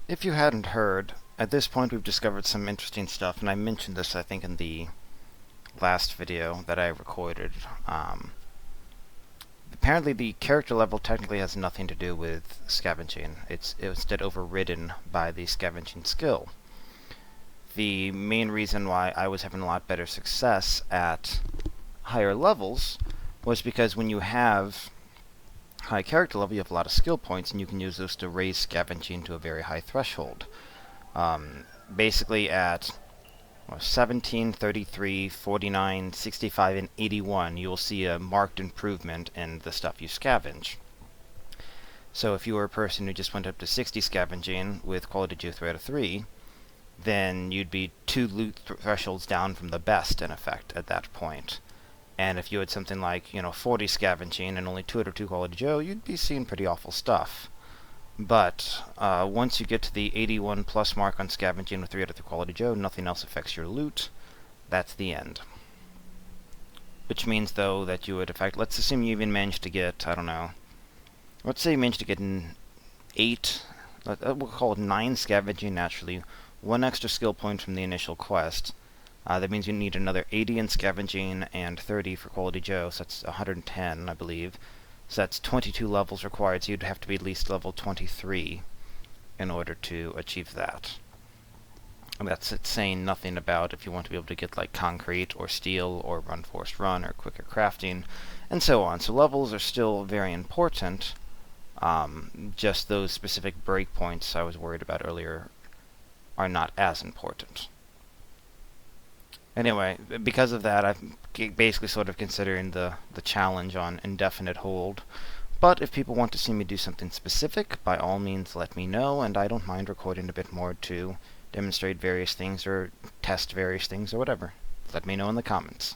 If you hadn't heard, at this point we've discovered some interesting stuff, and I mentioned this, I think, in the last video that I recorded. Apparently the character level technically has nothing to do with scavenging. It's instead overridden by the scavenging skill. The main reason why I was having a lot better success at higher levels was because when you have high character level, you have a lot of skill points, and you can use those to raise scavenging to a very high threshold. Basically at 17, 33, 49, 65, and 81, you will see a marked improvement in the stuff you scavenge. So if you were a person who just went up to 60 scavenging with quality geo 3 out of 3, then you'd be 2 loot thresholds down from the best, in effect, at that point. And if you had something like, 40 scavenging and only 2 out of 2 quality geo, you'd be seeing pretty awful stuff. But once you get to the 81 plus mark on scavenging with 3 out of 3 quality geo, nothing else affects your loot. That's the end. Which means, though, that you would, in fact, let's assume you even managed to get, I don't know, let's say you managed to get an 8, we'll call it 9 scavenging naturally, 1 extra skill point from the initial quest. That means you need another 80 in scavenging and 30 for quality geo, so that's 110, I believe. So that's 22 levels required, so you'd have to be at least level 23 in order to achieve that. And that's saying nothing about if you want to be able to get like concrete or steel or run forced run or quicker crafting and so on. So levels are still very important. Just those specific breakpoints I was worried about earlier are not as important. Anyway, because of that, I'm basically sort of considering the challenge on indefinite hold. But if people want to see me do something specific, by all means let me know, and I don't mind recording a bit more to demonstrate various things or test various things or whatever. Let me know in the comments.